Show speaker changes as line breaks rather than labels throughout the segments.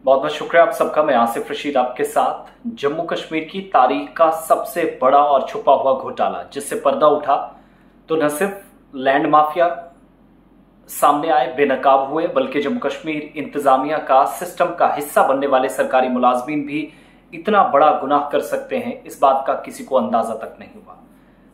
बहुत बहुत शुक्रिया आप सबका। मैं आसिफ रशीद आपके साथ। जम्मू कश्मीर की तारीख का सबसे बड़ा और छुपा हुआ घोटाला जिससे पर्दा उठा, तो न सिर्फ लैंड माफिया सामने आए, बेनकाब हुए, बल्कि जम्मू कश्मीर इंतजामिया का सिस्टम का हिस्सा बनने वाले सरकारी मुलाजमीन भी इतना बड़ा गुनाह कर सकते हैं, इस बात का किसी को अंदाजा तक नहीं हुआ।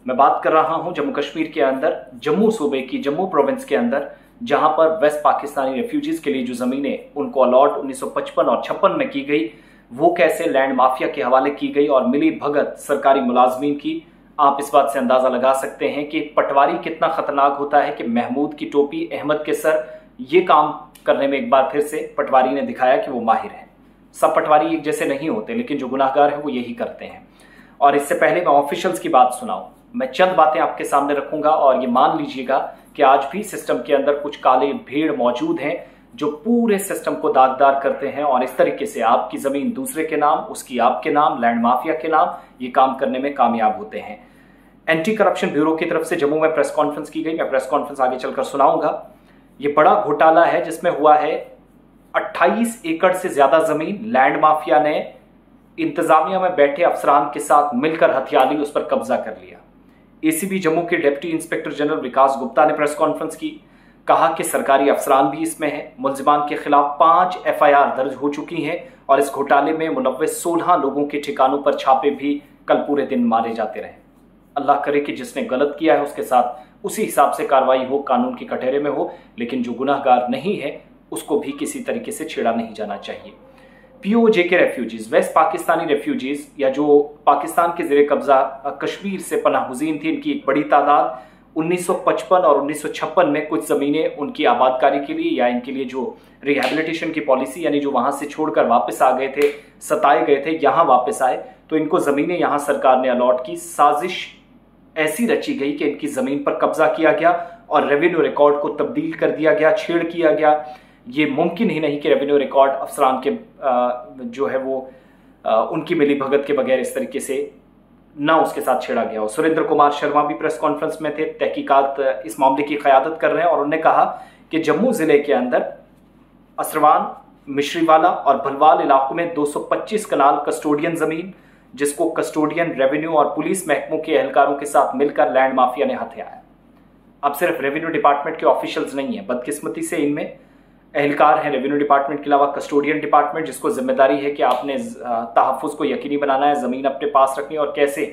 मैं बात कर रहा हूं जम्मू कश्मीर के अंदर, जम्मू सूबे की जम्मू प्रोविंस के अंदर, जहां पर वेस्ट पाकिस्तानी रेफ्यूजीज के लिए जो जमीनें उनको अलॉट 1955 और 56 में की गई, वो कैसे लैंड माफिया के हवाले की गई और मिली भगत सरकारी मुलाजमीन की। आप इस बात से अंदाजा लगा सकते हैं कि पटवारी कितना खतरनाक होता है कि महमूद की टोपी अहमद के सर, ये काम करने में एक बार फिर से पटवारी ने दिखाया कि वो माहिर है। सब पटवारी एक जैसे नहीं होते, लेकिन जो गुनाहगार है वो यही करते हैं। और इससे पहले मैं ऑफिशियल्स की बात सुनाऊं, मैं चंद बातें आपके सामने रखूंगा और ये मान लीजिएगा कि आज भी सिस्टम के अंदर कुछ काले भेड़ मौजूद हैं जो पूरे सिस्टम को दागदार करते हैं और इस तरीके से आपकी जमीन दूसरे के नाम, उसकी आपके नाम, लैंड माफिया के नाम, ये काम करने में कामयाब होते हैं। एंटी करप्शन ब्यूरो की तरफ से जम्मू में प्रेस कॉन्फ्रेंस की गई, मैं प्रेस कॉन्फ्रेंस आगे चलकर सुनाऊंगा। ये बड़ा घोटाला है जिसमें हुआ है 28 एकड़ से ज्यादा जमीन लैंड माफिया ने इंतजामिया में बैठे अफसरान के साथ मिलकर हथियाली उस पर कब्जा कर लिया। एसीबी जम्मू के डिप्टी इंस्पेक्टर जनरल विकास गुप्ता ने प्रेस कॉन्फ्रेंस की, कहा कि सरकारी अफसरान भी इसमें हैं। मुलजिमान के खिलाफ 5 FIR दर्ज हो चुकी हैं और इस घोटाले में मुलव्वस 16 लोगों के ठिकानों पर छापे भी कल पूरे दिन मारे जाते रहे। अल्लाह करे कि जिसने गलत किया है उसके साथ उसी हिसाब से कार्रवाई हो, कानून की कटघरे में हो, लेकिन जो गुनाहगार नहीं है उसको भी किसी तरीके से छेड़ा नहीं जाना चाहिए। POJ के रेफ्यूजीज, वेस्ट पाकिस्तानी रेफ्यूजीज, या जो पाकिस्तान के जेर कब्जा कश्मीर से पनाहगजीन थी, इनकी एक बड़ी तादाद 1955 और 1956 में कुछ जमीनें उनकी आबादकारी के लिए या इनके लिए जो रिहेबिलिटेशन की पॉलिसी, यानी जो वहां से छोड़कर वापस आ गए थे, सताए गए थे, यहां वापस आए, तो इनको जमीनें यहां सरकार ने अलॉट की। साजिश ऐसी रची गई कि इनकी जमीन पर कब्जा किया गया और रेवेन्यू रिकॉर्ड को तब्दील कर दिया गया, छेड़ किया गया। ये मुमकिन ही नहीं कि रेवेन्यू रिकॉर्ड अफसरान के जो है वो उनकी मिली भगत के बगैर इस तरीके से ना उसके साथ छेड़ा गया हो। सुरेंद्र कुमार शर्मा भी प्रेस कॉन्फ्रेंस में थे, तहकीकात इस मामले की क़यादत कर रहे हैं, और उन्होंने कहा कि जम्मू जिले के अंदर असरवान, मिश्रीवाला और भलवाल इलाकों में 225 कनाल कस्टोडियन जमीन, जिसको कस्टोडियन, रेवेन्यू और पुलिस महकमों के एहलकारों के साथ मिलकर लैंड माफिया ने हथियाया। अब सिर्फ रेवेन्यू डिपार्टमेंट के ऑफिशियल्स नहीं है, बदकिस्मती से इनमें एहलकार हैं रेवेन्यू डिपार्टमेंट के अलावा कस्टोडियन डिपार्टमेंट, जिसको जिम्मेदारी है कि आपने तहफ़्फ़ुज़ को यकीनी बनाना है, ज़मीन अपने पास रखनी है और कैसे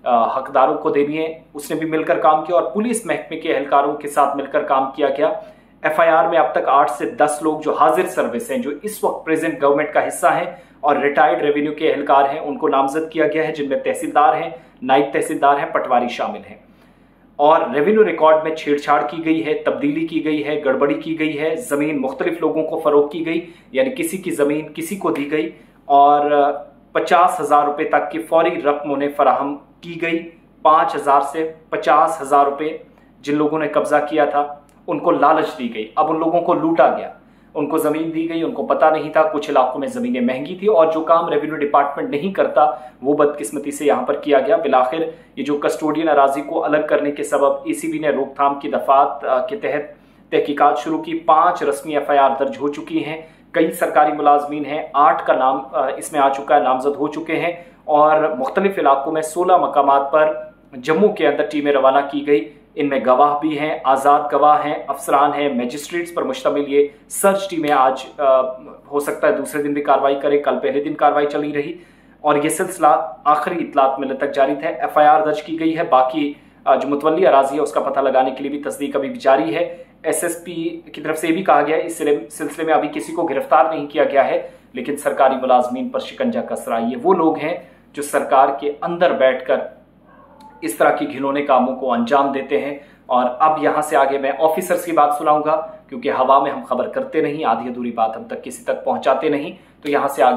हकदारों को देनी है, उसने भी मिलकर काम किया। और पुलिस महकमे के एहलकारों के साथ मिलकर काम किया गया। FIR में अब तक 8 से 10 लोग जो हाजिर सर्विस हैं, जो इस वक्त प्रेजेंट गवर्नमेंट का हिस्सा हैं और रिटायर्ड रेवेन्यू के एहलकार हैं, उनको नामजद किया गया है, जिनमें तहसीलदार हैं, नायब तहसीलदार हैं, पटवारी शामिल हैं। और रेवेन्यू रिकॉर्ड में छेड़छाड़ की गई है, तब्दीली की गई है, गड़बड़ी की गई है, जमीन मुख्तलिफ लोगों को फरोख्त की गई, यानी किसी की जमीन किसी को दी गई और 50,000 रुपए तक की फौरी रकम उन्हें फराहम की गई। 5,000 से 50,000 रुपए जिन लोगों ने कब्जा किया था उनको लालच दी गई। अब उन लोगों को लूटा गया, उनको जमीन दी गई, उनको पता नहीं था, कुछ इलाकों में जमीनें महंगी थी और जो काम रेवेन्यू डिपार्टमेंट नहीं करता वो बदकिस्मती से यहां पर किया गया। बिलाखिर ये जो कस्टोडियन अराजी को अलग करने के सबब ECB ने रोकथाम की दफात के तहत तहकीकात शुरू की। 5 रस्मी FIR दर्ज हो चुकी हैं, कई सरकारी मुलाजमीन हैं, 8 का नाम इसमें आ चुका है, नामजद हो चुके हैं और मुख्तलिफ इलाकों में 16 मकामात पर जम्मू के अंदर टीमें रवाना की गई। इनमें गवाह भी हैं, आज़ाद गवाह हैं, अफसरान हैं, मजिस्ट्रेट्स पर मुश्तमिल ये सर्च टीमें आज हो सकता है दूसरे दिन भी कार्रवाई करें, कल पहले दिन कार्रवाई चली रही और ये सिलसिला आखिरी इतलात मिलने तक जारी था। FIR दर्ज की गई है, बाकी जो मुतवल्ली अराजी है उसका पता लगाने के लिए भी तस्दीक अभी जारी है। SSP की तरफ से भी कहा गया है इस सिलसिले में अभी किसी को गिरफ्तार नहीं किया गया है, लेकिन सरकारी मुलाजमीन पर शिकंजा कस रहा है। ये वो लोग हैं जो सरकार के अंदर बैठकर इस तरह की घिनौने कामों को अंजाम देते हैं। और अब यहां से आगे मैं ऑफिसर्स की बात सुनाऊंगा, क्योंकि हवा में हम खबर करते नहीं, आधी अधूरी बात हम तक किसी तक पहुंचाते नहीं, तो यहां से आगे